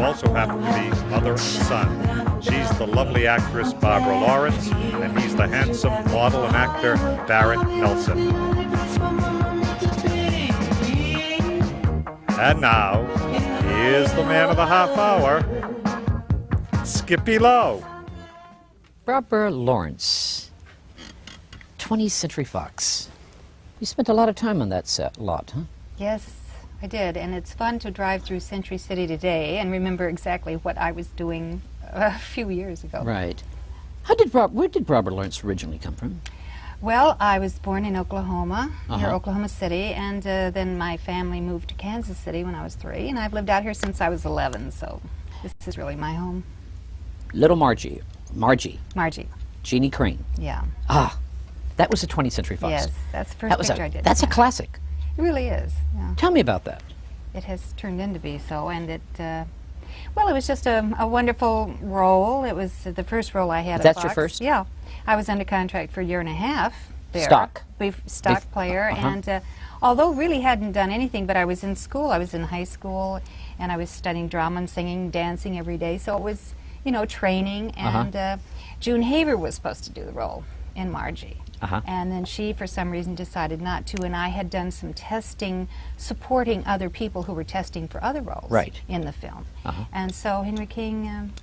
also happen to be mother and son. She's the lovely actress Barbara Lawrence, and he's the handsome model and actor Barrett Nelson. And now, here's the man of the half hour, Skippy Lowe. Barbara Lawrence, 20th Century Fox. You spent a lot of time on that set, huh? Yes, I did, and it's fun to drive through Century City today and remember exactly what I was doing a few years ago. Right. Where did Barbara Lawrence originally come from? Well, I was born in Oklahoma, near Uh-huh. Oklahoma City, and then my family moved to Kansas City when I was 3, and I've lived out here since I was 11, so this is really my home. Little Margie. Margie. Jeannie Crane. Yeah. Ah, that was a 20th Century Fox. Yes, that's the first picture I did. That's a yeah. classic. It really is, yeah. Tell me about that. It has turned into be so, and it, well, it was just a wonderful role. It was the first role I had at That's Fox. your first? Yeah. I was under contract for a year and a half there. Stock player, and although really hadn't done anything, but I was in school. I was in high school, and I was studying drama and singing, dancing every day, so it was, you know, training, and June Haver was supposed to do the role in Margie. And then she, for some reason, decided not to, and I had done some testing, supporting other people who were testing for other roles in the film. And so Henry King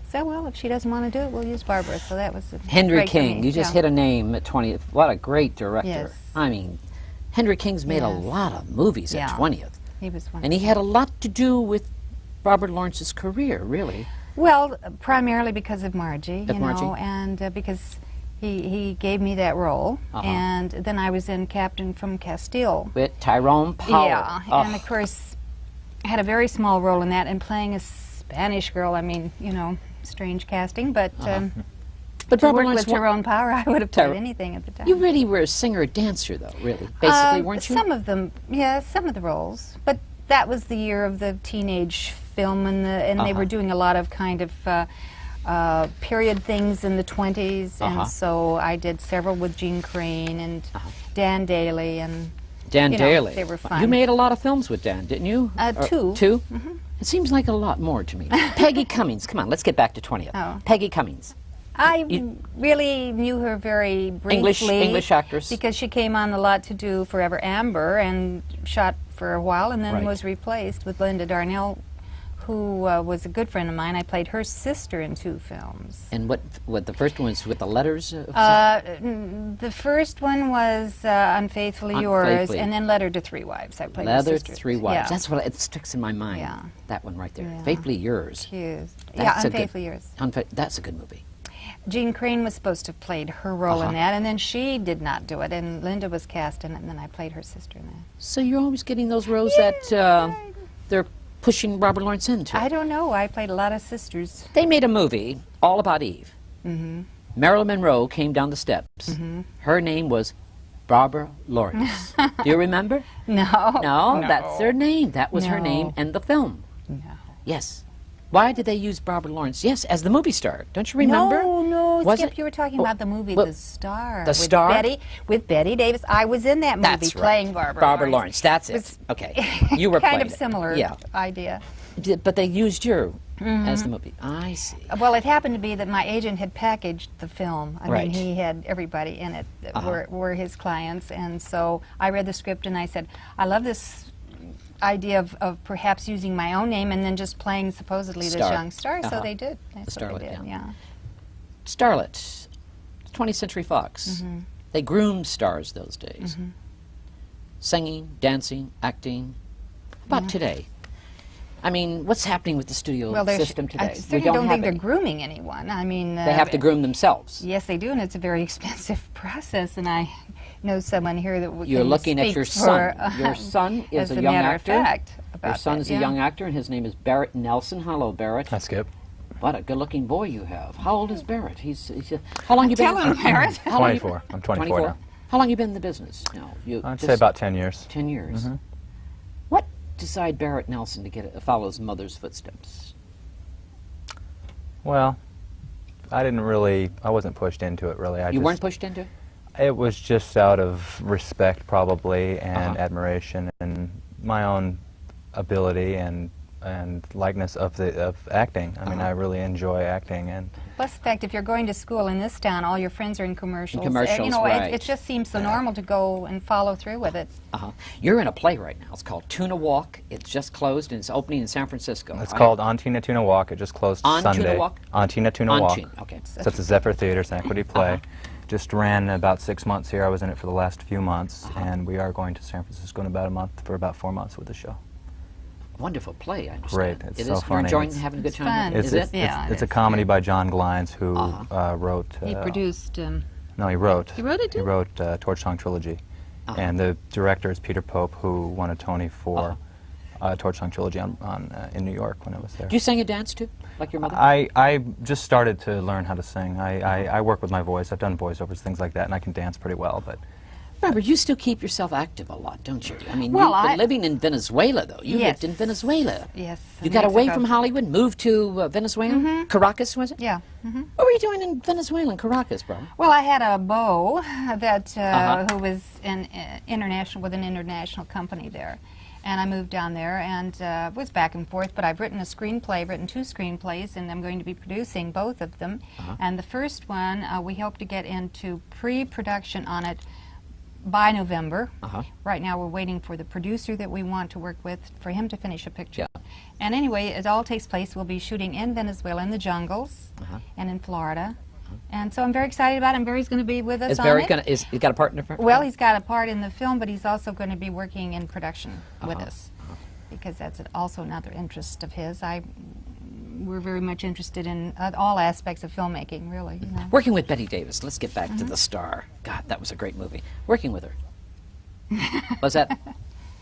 said, well, if she doesn't want to do it, we'll use Barbara. So that was Henry King. You just hit a name at 20th. What a great director. Yes. I mean, Henry King's made a lot of movies at 20th. He was wonderful. And he had a lot to do with Barbara Lawrence's career, really. Well, primarily because of Margie, you know, and because he gave me that role, and then I was in Captain from Castile. With Tyrone Power. Yeah, and of course, I had a very small role in that, and playing a Spanish girl, I mean, you know, strange casting, but But to Barbara work Lawrence with Tyrone Power, I would have played anything at the time. You really were a singer-dancer, though, really, basically, weren't you? Some of them, yeah, some of the roles, but that was the year of the teenage film, and they were doing a lot of kind of period things in the 20s, and so I did several with Jean Crane and Dan Daly, and Dan Daly. Know, they were fun. You made a lot of films with Dan, didn't you? 2. 2? It seems like a lot more to me. Peggy Cummings, come on, let's get back to 20th. Peggy Cummings. I really knew her very briefly. English actress. Because she came on a lot to do Forever Amber and shot for a while, and then was replaced with Linda Darnell, who was a good friend of mine. I played her sister in 2 films. And what the first one was with the letters? The first one was Unfaithfully Yours, and then Letter to Three Wives. I played her sister. Letter to Three Wives. Yeah. That's what it sticks in my mind. Yeah. That one right there. Yeah. Faithfully Yours. Unfaithfully Yours. That's a good movie. Jean Crane was supposed to have played her role in that, and then she did not do it, and Linda was cast in it, and then I played her sister in that. So you're always getting those roles that they're pushing Barbara Lawrence into. I don't know. I played a lot of sisters. They made a movie all about Eve. Marilyn Monroe came down the steps. Her name was Barbara Lawrence. Do you remember? No. No, that's her name. That was her name in the film. No. Yes. Why did they use Barbara Lawrence? Yes, as the movie star. Don't you remember? No, Was Skip, it? you were talking about the movie The Star. The Star? With Betty Davis. I was in that movie That's playing right. Barbara Lawrence. That's it. Okay. You were kind playing of similar idea. But they used you as the movie. I see. Well, it happened to be that my agent had packaged the film. I mean, he had everybody in it that were his clients, and so I read the script and I said, I love this idea of perhaps using my own name and then just playing supposedly this young star. So they did. That's what they did. Yeah. Starlet, 20th Century Fox. They groomed stars those days. Singing, dancing, acting. How about today? I mean, what's happening with the studio system today? I certainly don't think they're grooming anyone. I mean, they have to groom themselves. Yes, they do, and it's a very expensive process. And I know someone here that You're looking at your son. Your son is a young actor. Your son is a young actor, and his name is Barrett Nelson. Hello, Barrett. Hi, Skip. What a good-looking boy you have. How old is Barrett? How long you been? Tell him, Barrett. 24. I'm 24 now. How long you been in the business now? I'd say about 10 years. 10 years. What decided Barrett Nelson to follow his mother's footsteps? Well, I wasn't pushed into it, really. You weren't pushed into it? It was just out of respect, probably, and admiration, and my own ability, and likeness of acting. I mean, I really enjoy acting, and plus the fact if you're going to school in this town, all your friends are in commercials. Commercials, you know, right. it just seems so normal to go and follow through with it. You're in a play right now. It's called Tuna Walk. It's just closed and it's opening in San Francisco. it's called On Tina Tuna Walk. It just closed On Sunday. Tuna Walk? On Tina Tuna On Walk. Tina, okay. So it's a Zephyr Theater, it's an equity play. Just ran about 6 months here. I was in it for the last few months, and we are going to San Francisco in about a month for about 4 months with the show. Wonderful play, I understand. Great, it's It so is? funny. You're enjoying It's having a good fun. time? It's, Is it's, it? Yeah, it's it a is. comedy by John Glines, who wrote... He produced. No, he wrote. He wrote it, He too? wrote Torch Song Trilogy. And the director is Peter Pope, who won a Tony for Torch Song Trilogy in New York when I was there. Do you sing and dance too, like your mother? I just started to learn how to sing. I work with my voice. I've done voiceovers, things like that, and I can dance pretty well. But Remember, you still keep yourself active a lot, don't you? I mean, Well, you've been living in Venezuela, though. You Yes. lived in Venezuela. Yes. You in got away Mexico. from Hollywood, moved to Venezuela? Caracas, was it? Yeah. What were you doing in Venezuela and Caracas, bro? Well, I had a beau that who was in international with an international company there, and I moved down there and was back and forth. But I've written a screenplay, written 2 screenplays, and I'm going to be producing both of them. And the first one we hope to get into pre-production on it by November. Right now we're waiting for the producer that we want to work with for him to finish a picture. And anyway, it all takes place. We'll be shooting in Venezuela, in the jungles, and in Florida. And so I'm very excited about him. Barry's going to be with us Is on Barry it. going to, he got a part in the film? Well, he's got a part in the film, but he's also going to be working in production with us, because that's also another interest of his. We're very much interested in all aspects of filmmaking, really. You know. Working with Betty Davis. Let's get back to The Star. God, that was a great movie. Working with her. Was that,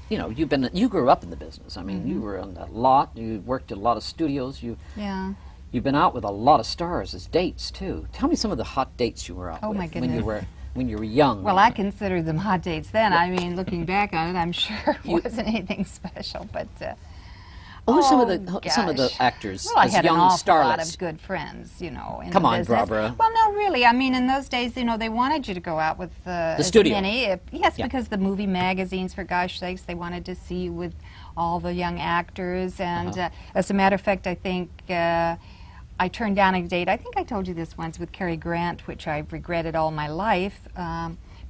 you know, you grew up in the business. I mean, you were on a lot. You worked at a lot of studios. Yeah. You've been out with a lot of stars as dates too. Tell me some of the hot dates you were out Oh, with my goodness. when you were young. Well, I considered them hot dates then. I mean, looking back on it, I'm sure it wasn't anything special, but. Some of the actors Well, I as had young an awful lot starlets. of good friends, you know. In Come the on, business. Barbara. Well, no, really. I mean, in those days, you know, they wanted you to go out with as studio. many. Yes, Yeah. because the movie magazines, for gosh sakes, they wanted to see you with all the young actors. And as a matter of fact, I think I turned down a date. I think I told you this once with Cary Grant, which I've regretted all my life.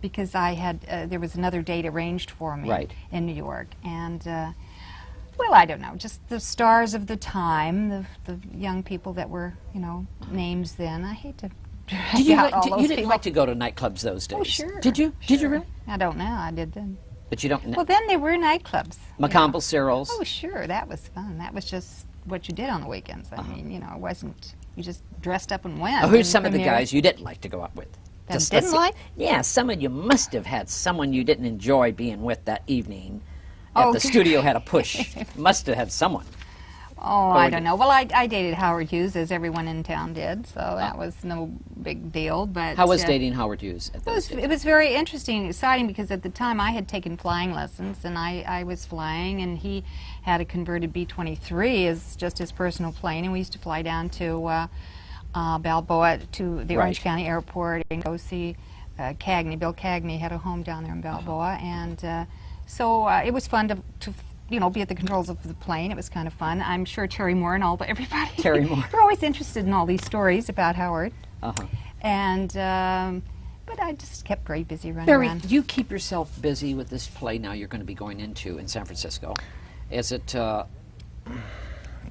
Because I had, there was another date arranged for me in New York, and well, I don't know, just the stars of the time, the young people that were, you know, names then. I hate to drag out all those you didn't people. like to go to nightclubs those days? Oh, sure. Did you? Sure. Did you really? I don't know. I did then. But you don't. Well, then there were nightclubs. McCombs, Cyril's. Oh, sure. That was fun. That was just what you did on the weekends. I mean, you know, it wasn't. You just dressed up and went. Oh, who's and some of the premieres. guys you didn't like to go out with? That Let's didn't see. like? Yeah, some of you must have had someone you didn't enjoy being with that evening. At Oh, the studio had a push. Must have had someone. Oh, Or I would don't you- know. Well, I dated Howard Hughes, as everyone in town did, so that was no big deal. But How was dating Howard Hughes at It those was, days? it was very interesting and exciting because at the time I had taken flying lessons and I was flying, and he had a converted B-23 as just his personal plane, and we used to fly down to Balboa to the Orange County Airport and go see Cagney. Bill Cagney had a home down there in Balboa, and so it was fun to you know, be at the controls of the plane. It was kind of fun. I'm sure Terry Moore and everybody. Terry Moore. They're always interested in all these stories about Howard. And but I just kept very busy running Barry, around. do you keep yourself busy with this play now you're going to be going into in San Francisco? Is it? it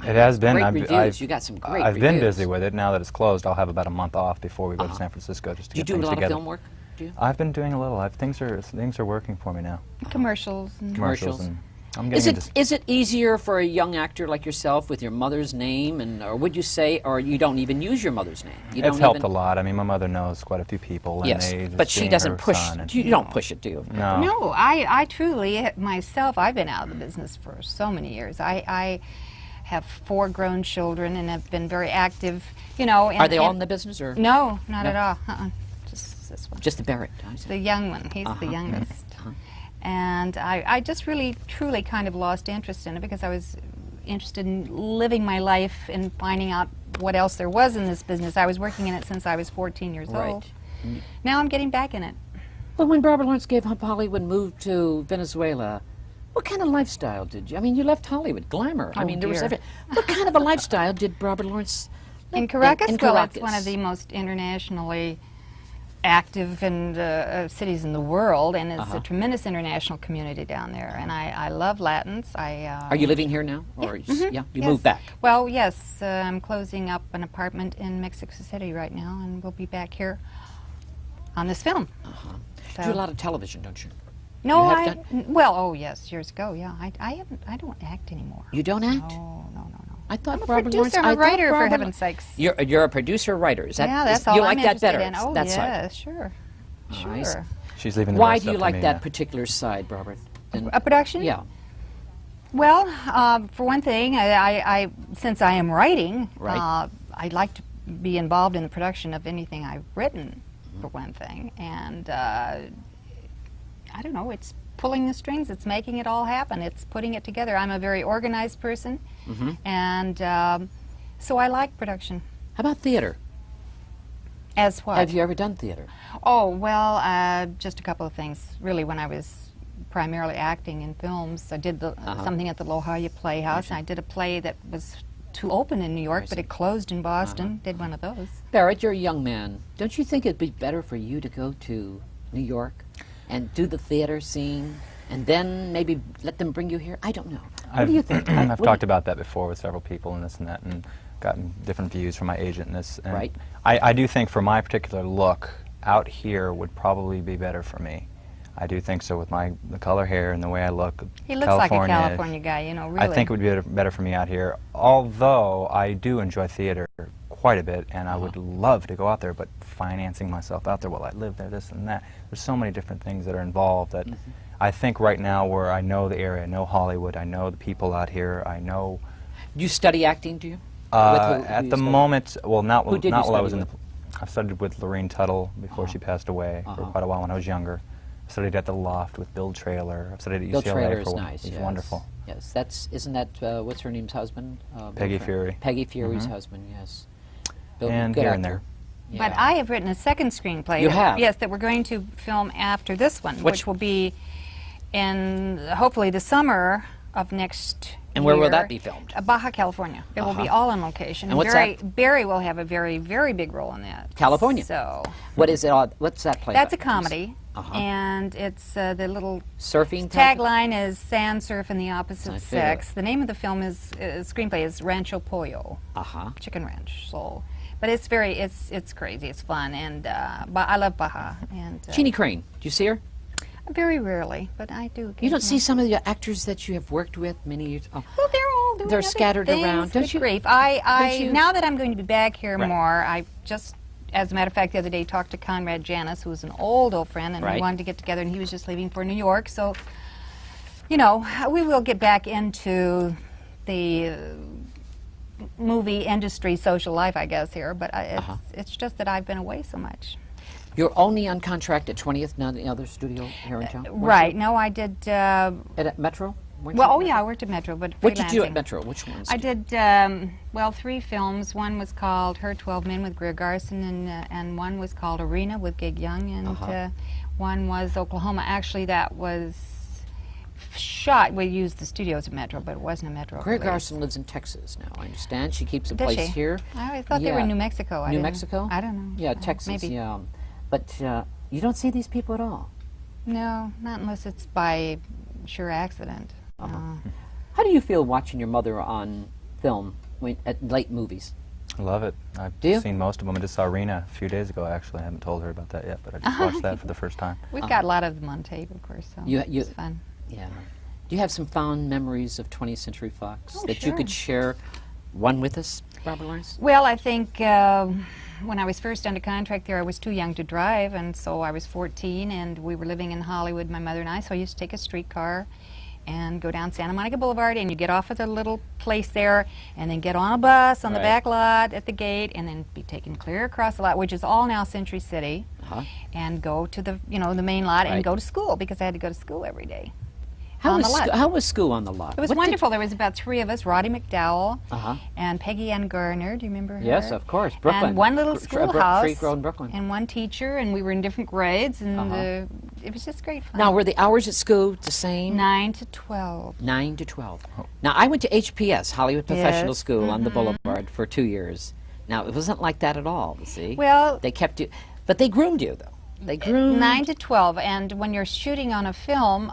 has been. Great I've, reviews. I've, You got some great I've been reviews. busy with it. Now that it's closed, I'll have about a month off before we go to San Francisco just to Do you get do a things lot together. of film work? Do you? I've been doing a little. Things are working for me now. Commercials. And Commercials. And I'm getting Is it easier for a young actor like yourself with your mother's name, and or would you say, or you don't even use your mother's name? You It's don't helped even, a lot. I mean, my mother knows quite a few people. And Yes, they but just she being doesn't her push. son and- You don't push it, do you? No. No, I truly, myself, I've been out of the business for so many years. I have 4 grown children and have been very active, you know. Are they all in the business, or No, not at all. Just this one. just the Barrett? The young one. He's the youngest. And I just really, truly kind of lost interest in it because I was interested in living my life and finding out what else there was in this business. I was working in it since I was 14 years old. Now I'm getting back in it. Well, when Barbara Lawrence gave up Hollywood and moved to Venezuela, What kind of lifestyle did you? I mean, you left Hollywood, glamour. I Oh, mean, there was dear. everything. What kind of a lifestyle did Barbara Lawrence In Caracas? In Well, Caracas. it's one of the most internationally active and cities in the world, and it's a tremendous international community down there. And I love Latins. Are you living here now? Or you Yes. moved back? Well, yes. I'm closing up an apartment in Mexico City right now, and we'll be back here on this film. You do a lot of television, don't you? No, You have well, oh yes, years ago, yeah. I don't act anymore. You don't act? No. I thought I'm a Barbara Lawrence. producer, I'm a I thought write for Barbara- heaven's sakes. You're a producer, writer. Is that, Yeah, that's is, all you I'm like that interested better? in. Oh, that yeah, side. sure. I see. Sure. She's leaving the Why rest do you up to like me that now. particular side, Barbara? A production? Yeah. Well, for one thing, I since I am writing, Right. I'd like to be involved in the production of anything I've written, for one thing. And I don't know, it's pulling the strings, it's making it all happen, it's putting it together. I'm a very organized person, and so I like production. How about theater? As what? Have you ever done theater? Oh, well, just a couple of things. Really, when I was primarily acting in films, I did something at the La Jolla Playhouse, and I did a play that was to open in New York, but it closed in Boston. Did one of those. Barrett, you're a young man. Don't you think it'd be better for you to go to New York and do the theater scene, and then maybe let them bring you here? I don't know. What do you think? I've talked about that before with several people and this and that, and gotten different views from my agent and this. And Right. I do think for my particular look, out here would probably be better for me. I do think so with the color hair and the way I look. He looks like a California guy, you know, really. I think it would be better for me out here, although I do enjoy theater quite a bit, and I would love to go out there, but financing myself out there while I live there, this and that. There's so many different things that are involved that I think right now where I know the area, I know Hollywood, I know the people out here, I know... Do you study acting, do you? At the moment, well, not Who did you while I study was in the... with? I studied with Lorraine Tuttle before she passed away for quite a while when I was younger. I studied at the Loft with Bill Trailer. I studied at Bill UCLA Trailer for is a while. nice. He's Yes. wonderful. Yes, isn't that, what's her name's husband? Peggy Bill Fury. Peggy Fury's husband, yes. Bill, And good here and actor. there. But I have written a second screenplay. You have? Yes, that we're going to film after this one, Which- which will be in hopefully the summer of next And where will year. that be filmed? Baja California. It will be all on location. And what's Barry will have a very, very big role in that. California. So What is it? What's that play that's a about? comedy, and it's the little Surfing type? tagline is "Sand Surf and the Opposite I figure. Sex." The name of the film is screenplay is Rancho Pollo, Chicken Ranch. So, but it's it's crazy. It's fun, and but I love Baja. And Jeannie Crane. Do you see her? very rarely, but I do. You don't see some of the actors that you have worked with many years. Oh. Well, they're all doing They're other scattered things. around. Don't Good you- grief. don't you- Now that I'm going to be back here Right. more, I just, as a matter of fact, the other day talked to Conrad Janis, who's an old friend, and Right. we wanted to get together, and he was just leaving for New York. So, you know, we will get back into the movie industry, social life, I guess, here. But it's just that I've been away so much. You're only on contract at 20th, not the other studio here in town? weren't Right. you? No, I did. At Metro? Weren't Well, you? oh yeah, I worked at Metro, but What did you do at freelancing. Metro? Which ones? I did, well, 3 films. One was called Her 12 Men with Greer Garson, and one was called Arena with Gig Young, and one was Oklahoma. Actually, that was shot, we used the studios at Metro, but it wasn't a Metro Greer release. Garson lives in Texas now, I understand. She keeps a Does place she? here. I thought they were in New Mexico. New Mexico? I don't know. Yeah, Texas, maybe. yeah. But you don't see these people at all. No, not unless it's by sure accident. How do you feel watching your mother on film at late movies? I love it. I've Do you? seen most of them. I just saw Arena a few days ago, actually. I haven't told her about that yet, but I just watched that for the first time. We've got a lot of them on tape, of course, so You- it's fun. Yeah. Do you have some fond memories of 20th Century Fox Oh, that you sure. could share one with us, Barbara Lawrence? Well, I think when I was first under contract there, I was too young to drive, and so I was 14, and we were living in Hollywood, my mother and I, so I used to take a streetcar and go down Santa Monica Boulevard, and you get off at the little place there, and then get on a bus on the Right. back lot at the gate, and then be taken clear across the lot, which is all now Century City, and go to the, you know, the main lot Right. and go to school, because I had to go to school every day. How on was, the lot. how was school on the lot? It was What did- wonderful. There was about 3 of us, Roddy McDowell Uh-huh. and Peggy Ann Garner. Do you remember her? Yes, of course. Brooklyn. And one little Tree schoolhouse. Grove in Brooklyn. And one teacher, and we were in different grades, and it was just great fun. Now, were the hours at school the same? 9 to 12. 9 to 12. Oh. Now, I went to HPS, Hollywood Professional School, on the Boulevard for 2 years. Now, it wasn't like that at all, you see. Well, they kept you, but they groomed you, though. They groomed. 9 to 12, and when you're shooting on a film,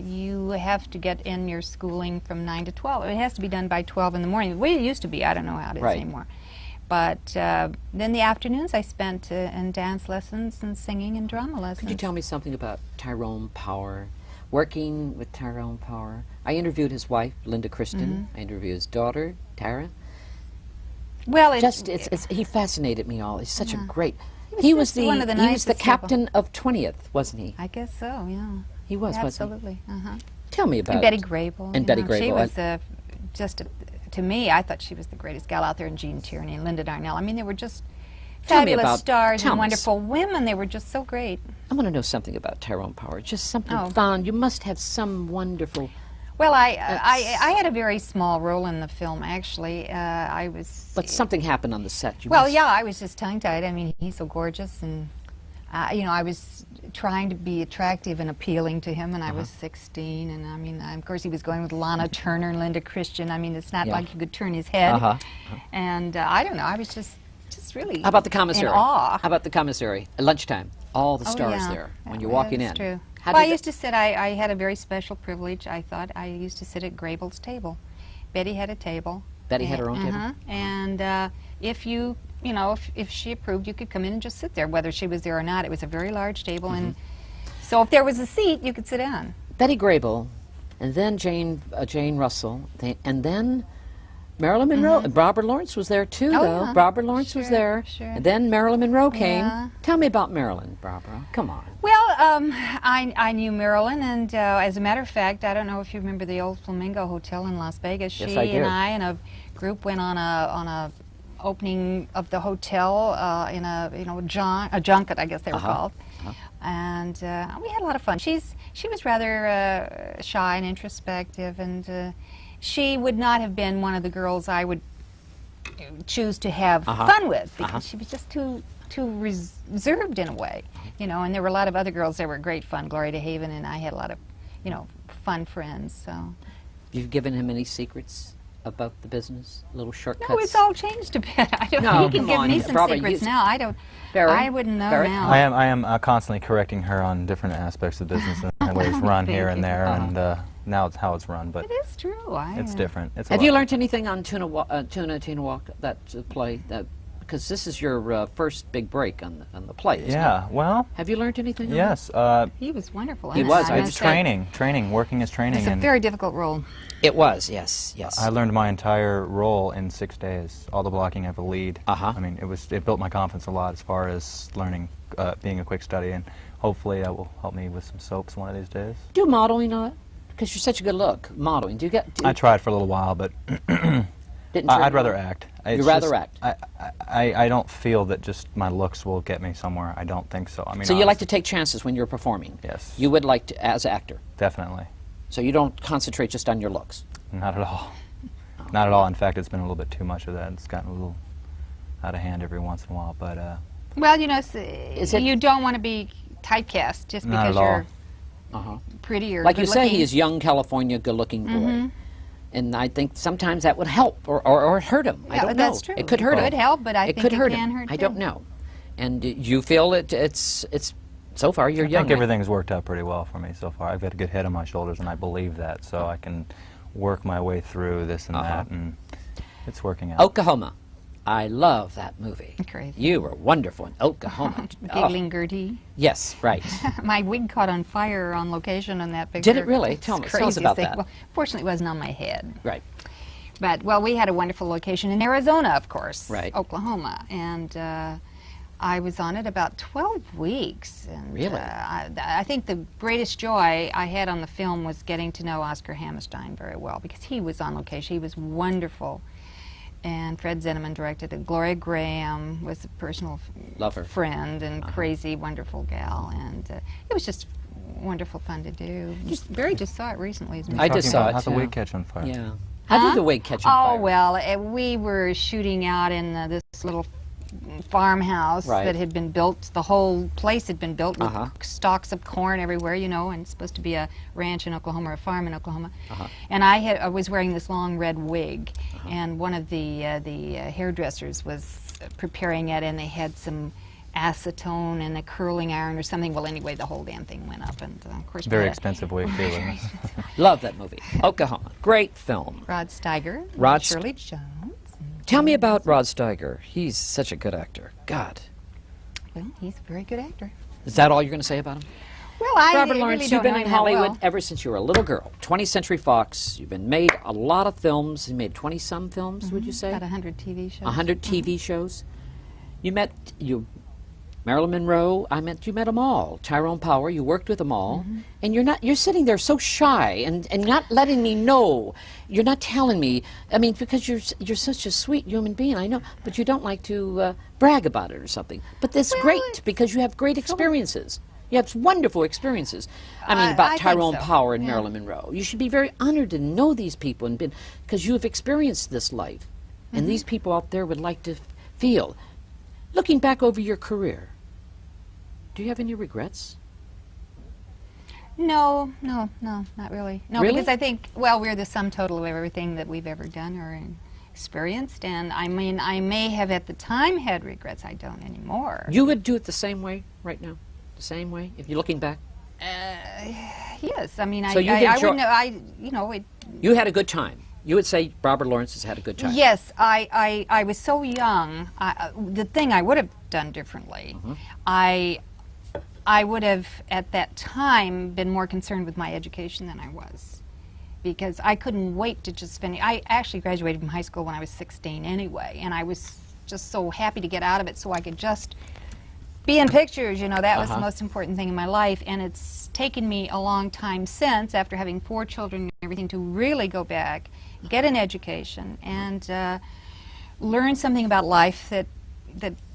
you have to get in your schooling from 9 to 12. It has to be done by 12 in the morning. The way it used to be, I don't know how it is anymore. But then the afternoons I spent in dance lessons and singing and drama lessons. Could you tell me something about Tyrone Power? Working with Tyrone Power. I interviewed his wife, Linda Christian. I interviewed his daughter, Tara. Well, he fascinated me all. He's such a great... He was the captain of 20th, wasn't he? I guess so, yeah. He was, absolutely. Wasn't he? Tell me about Betty Grable. And Betty Grable. She was to me, I thought she was the greatest gal out there, and Jean Tierney and Linda Darnell. I mean, they were just fabulous stars and wonderful women. They were just so great. I want to know something about Tyrone Power. Just something fun. You must have some wonderful... Well, I had a very small role in the film, actually. I was... But something happened on the set. Yeah, I was just tongue-tied. I mean, he's so gorgeous, and, you know, I was trying to be attractive and appealing to him, and I was 16, and, I mean, of course, he was going with Lana Turner and Linda Christian. I mean, it's not like you could turn his head. And I don't know, I was just really How about the commissary? in awe. How about the commissary? At lunchtime, all the stars there, when you're walking in. True. Well, I used to sit, I had a very special privilege, I thought. I used to sit at Grable's table. Betty had a table. Betty had her own table? And if you know, if she approved, you could come in and just sit there, whether she was there or not. It was a very large table, and so if there was a seat, you could sit down. Betty Grable, and then Jane Russell, and then Marilyn Monroe. Barbara Lawrence was there too, though. Yeah. Barbara Lawrence was there. And then Marilyn Monroe came. Yeah. Tell me about Marilyn, Barbara. Come on. Well, I knew Marilyn, and as a matter of fact, I don't know if you remember the old Flamingo Hotel in Las Vegas. Yes, I do. She and I and a group went on a opening of the hotel in a junket, I guess they were called. And we had a lot of fun. She was rather shy and introspective, and she would not have been one of the girls I would choose to have fun with, because she was just too reserved in a way, you know. And there were a lot of other girls that were great fun. Gloria DeHaven and I had a lot of, you know, fun friends. So, you've given him any secrets about the business? Little shortcuts? No, it's all changed a bit. I don't know. He can give me some secrets now. I don't. Barrett? I wouldn't know Barrett? now. I am constantly correcting her on different aspects of business and ways run here and there, and now it's how it's run. But it is true. It's different. It's have you learned anything on Tina Walk, that play? Because this is your first big break on the play, isn't it? Well... Have you learned anything? Yes. He was wonderful. He was. It's training, working as training. It's a very difficult role. It was, yes. I learned my entire role in 6 days, all the blocking of the lead. I mean, it built my confidence a lot as far as learning, being a quick study, and hopefully that will help me with some soaps one of these days. Do modeling on it? Because you're such a good look. Modeling. Do you get... I tried for a little while, but I'd rather act. You'd rather act? I don't feel that just my looks will get me somewhere. I don't think so. I mean, so you like to take chances when you're performing? Yes. You would like to, as an actor? Definitely. So you don't concentrate just on your looks? Not at all. Not at all. In fact, it's been a little bit too much of that. It's gotten a little out of hand every once in a while. But well, you know, you don't want to be typecast just because you're pretty or like you say, he is young California, good-looking boy. And I think sometimes that would help or hurt him. I don't know. That's true. It could hurt him. It could help, but I think it hurt can him. hurt I don't know. And you feel it's so far you're young. I think everything's worked out pretty well for me so far. I've got a good head on my shoulders, and I believe that, so I can work my way through this and that, and it's working out. Oklahoma. I love that movie. Crazy. You were wonderful in Oklahoma. Giggling Gertie. Yes, right. My wig caught on fire on location in that picture. Did it really? Tell us about that. Well, fortunately, it wasn't on my head. Right. But, well, we had a wonderful location in Arizona, of course. Right. Oklahoma. And I was on it about 12 weeks. And, really? I think the greatest joy I had on the film was getting to know Oscar Hammerstein very well, because he was on location. He was wonderful. And Fred Zinnemann directed it. Gloria Graham was a personal friend and crazy, wonderful gal. And it was just wonderful fun to do. Barry just saw it recently. I just saw it. How'd the wig catch on fire? Yeah. How did the wig catch on fire? Oh, well, we were shooting out in this little farmhouse Right. that had been built. The whole place had been built with stalks of corn everywhere, you know, and it's supposed to be a ranch in Oklahoma or a farm in Oklahoma. And I was wearing this long red wig, and one of the hairdressers was preparing it, and they had some acetone and a curling iron or something. Well, anyway, the whole damn thing went up, and of course, Very expensive wig, too, wasn't it? Love that movie. Oklahoma. Great film. Rod Steiger, Rod Shirley Jones. Tell me about Rod Steiger. He's such a good actor. God. Well, he's a very good actor. Is that all you're going to say about him? Well, I Robert really Lawrence, don't you've been know in him that Hollywood well. ever since you were a little girl. 20th Century Fox. You've been made a lot of films. You made 20-some films, would you say? About 100 TV shows. 100 TV shows. You met Marilyn Monroe. You met them all. Tyrone Power. You worked with them all, and you're sitting there so shy and not letting me know. You're not telling me. I mean, because you're such a sweet human being. I know, but you don't like to brag about it or something. But that's great because you have great experiences. You have wonderful experiences. I mean, about I think Tyrone so. Power and Marilyn Monroe. You should be very honored to know these people and because you have experienced this life, and these people out there would like to feel. Looking back over your career, do you have any regrets? No, not really. No, Really? because I think, well, we're the sum total of everything that we've ever done or experienced, and I mean, I may have at the time had regrets. I don't anymore. You would do it the same way right now? The same way, if you're looking back? Yes, I mean, So you've I enjoyed- wouldn't, You had a good time. You would say Robert Lawrence has had a good time. Yes, I was so young. The thing I would have done differently, I would have at that time been more concerned with my education than I was, because I couldn't wait to just finish. I actually graduated from high school when I was 16 anyway, and I was just so happy to get out of it so I could just be in pictures. You know, that was the most important thing in my life, and it's taken me a long time since, after having 4 children and everything, to really go back, get an education, and learn something about life that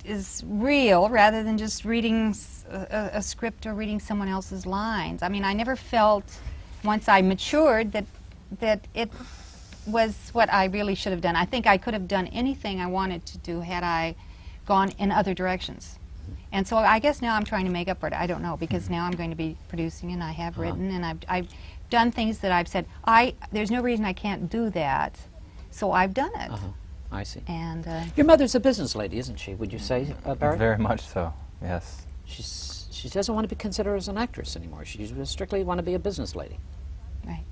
is real rather than just reading a script or reading someone else's lines. I mean, I never felt, once I matured, that it was what I really should have done. I think I could have done anything I wanted to do had I gone in other directions. And so I guess now I'm trying to make up for it. I don't know, because now I'm going to be producing, and I have written, and I've done things that I've said, there's no reason I can't do that, so I've done it. I see. And Your mother's a business lady, isn't she? Would you say, Barrett? Very much so, yes. She doesn't want to be considered as an actress anymore. She strictly want to be a business lady. right.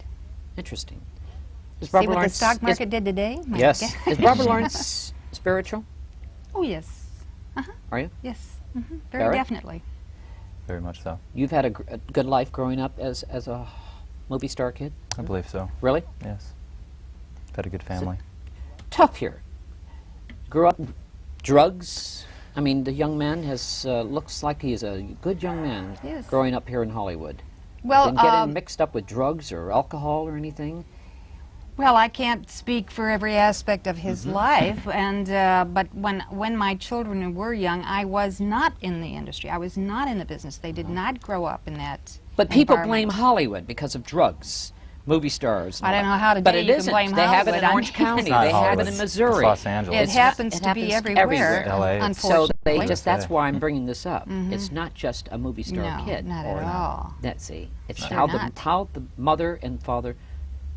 Interesting. Is See what the stock market did today? My Yes. God. Is Robert Lawrence spiritual? Oh, yes. Are you? Yes. Very Barrett? definitely. Very much so. You've had a good life growing up as a movie star kid? I believe so, Really? yes. Had a good family. Tough here. Grew up drugs. I mean, the young man looks like he's a good young man Yes. growing up here in Hollywood. Well, Didn't get mixed up with drugs or alcohol or anything? well, I can't speak for every aspect of his life, and but when my children were young, I was not in the industry. I was not in the business. They did not grow up in that. But people environment. blame Hollywood because of drugs, movie stars. and I don't all know that. how to But do it you can isn't. blame They have it in Hollywood. Orange County. It's not They have Hollywood. it in Missouri. It's Los Angeles. It happens to be everywhere. LA. It's- So Unfortunately. that's why I'm bringing this up. It's not just a movie star No, kid. not or at all. That's it's Sure how not. how the mother and father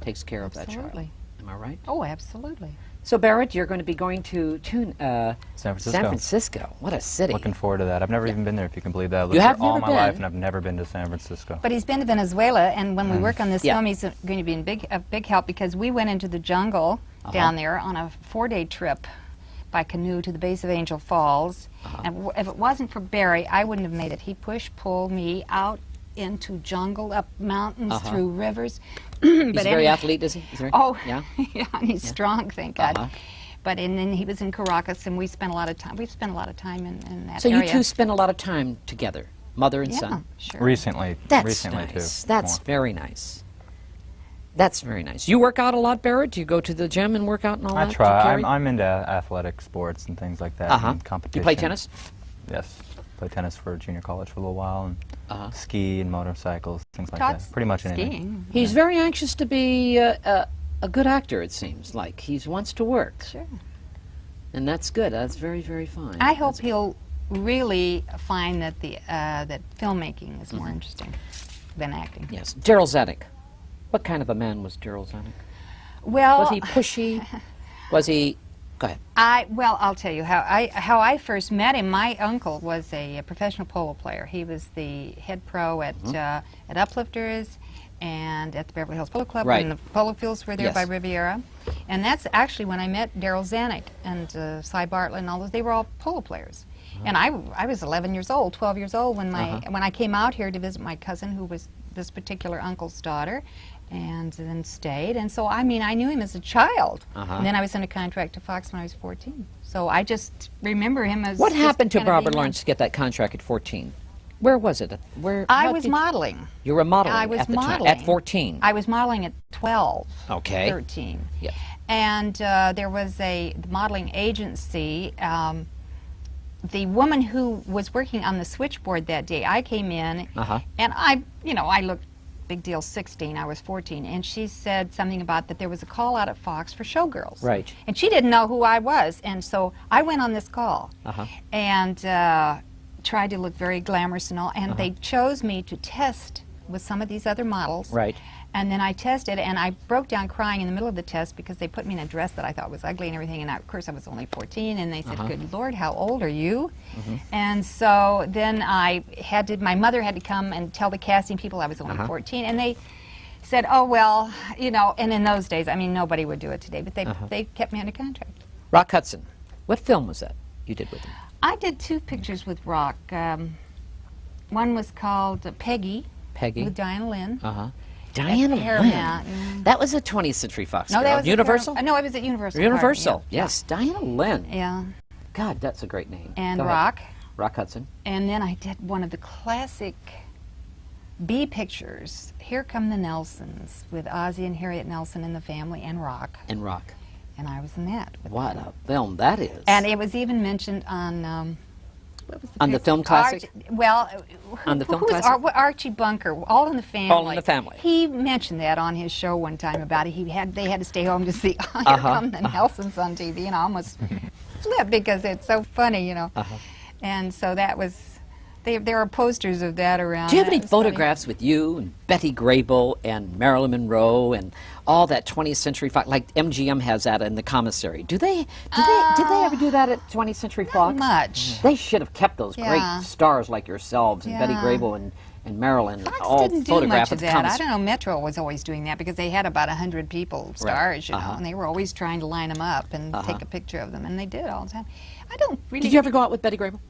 takes care of that child. Absolutely. Am I right? Oh, absolutely. So Barrett, you're going to be going to San Francisco. San Francisco. What a city! Looking forwed to that. I've never even been there, if you can believe that. I've You lived have there all never my life, been? and I've never been to San Francisco. But he's been to Venezuela, and when we work on this Yeah. film, he's going to be a big help, because we went into the jungle down there on a 4-day trip by canoe to the base of Angel Falls. And if it wasn't for Barry, I wouldn't have made it. He pulled me out into jungle, up mountains, through rivers. He's But a very anyway- athlete, is he? Is he? Oh, yeah. yeah, and he's strong, thank God. Uh-huh. But and then he was in Caracas, and we spent a lot of time. We spent a lot of time in that So area. you two spend a lot of time together, mother and yeah, son. sure. Recently, That's recently nice. too. That's more. very nice. That's very nice. You work out a lot, Barrett? Do you go to the gym and work out and all that? I Do you try. carry- I'm into athletic sports and things like that. And competition. You play tennis? Yes. Played tennis for junior college for a little while, and ski and motorcycles, things like Taught that. Pretty much anything. skiing. He's very anxious to be a good actor, it seems like. He wants to work. Sure. And that's good. That's very, very fine. I hope he'll really find that that filmmaking is more interesting than acting. Yes. Darryl Zanuck. What kind of a man was Darryl Zanuck? Well, Was he pushy? Was he... Go ahead. Well, I'll tell you how I first met him. My uncle was a professional polo player. He was the head pro at Uplifters and at the Beverly Hills Polo Club, Right. and the polo fields were there by Riviera. And that's actually when I met Darryl Zanuck and Cy Bartlett and all those. They were all polo players. And I was 11 years old, 12 years old when when I came out here to visit my cousin, who was this particular uncle's daughter, and then stayed. And so, I mean, I knew him as a child. And then I was in a contract to Fox when I was 14. So I just remember him as... What happened to Barbara Lawrence to get that contract at 14? Where was it? I was modeling. You were modeling I was at the modeling. time, at 14. I was modeling at 12, Okay. 13. Yeah. And there was a modeling agency. The woman who was working on the switchboard that day, I came in, and I looked, big deal, 16, I was 14, and she said something about that there was a call out at Fox for showgirls. Right. And she didn't know who I was, and so I went on this call and tried to look very glamorous and all, and they chose me to test with some of these other models. Right. And then I tested, and I broke down crying in the middle of the test because they put me in a dress that I thought was ugly and everything, and of course I was only 14, and they said, good Lord, how old are you? And so then my mother had to come and tell the casting people I was only 14, and they said, oh, well, you know, and in those days, I mean, nobody would do it today, but they kept me under contract. Rock Hudson. What film was that you did with him? I did 2 pictures with Rock. One was called Peggy. Peggy. With Diana Lynn. Diana Paramount. Lynn. That was a 20th Century Fox No, girl. that was Universal? No, it was at Universal. Universal, Yeah. yes. Diana Lynn. Yeah. God, that's a great name. And Go ahead. Rock. Rock Hudson. And then I did one of the classic B pictures, Here Come the Nelsons, with Ozzie and Harriet Nelson and the family, and Rock. And Rock. And I was in that. What a film that is. And it was even mentioned on... what was the On the film classic? On the film who classic? Was Archie Bunker, All in the Family. All in the Family. He mentioned that on his show one time about it. They had to stay home to see Here Come the Nelsons on TV, and I almost flipped because it's so funny, you know. And so that was... There are posters of that around. Do you have any photographs with you and Betty Grable and Marilyn Monroe and all that 20th Century Fox? Like MGM has that in the commissary. Did they ever do that at 20th Century Fox? Not much. They should have kept those great stars like yourselves and Betty Grable and Marilyn all didn't do photographed much of at the that. I commissary. don't know. Metro was always doing that because they had about 100 people, stars, you know, and they were always trying to line them up and take a picture of them, and they did all the time. I don't really. Did you ever go out with Betty Grable?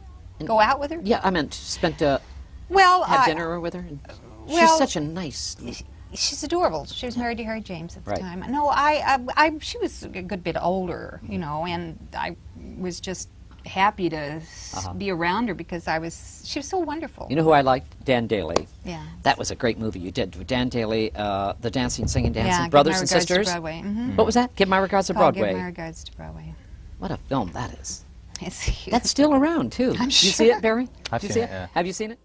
Go out with her? Yeah, I meant have dinner with her. She's such a nice. She's adorable. She was married to Harry James at the Right. time. No, she was a good bit older, you know, and I was just happy to be around her because she was so wonderful. You know who I liked? Dan Daly. Yeah. That was a great movie you did with Dan Daly, the Dancing, Singing, Dancing, Yeah, Brothers Give and My Regards to Sisters. Broadway. What was that? Give My Regards to Broadway. Give My Regards to Broadway. What a film that is. It's huge. That's still around too. I'm You see sure. it, Barry? I've Did you seen see it, yeah. Have you seen it?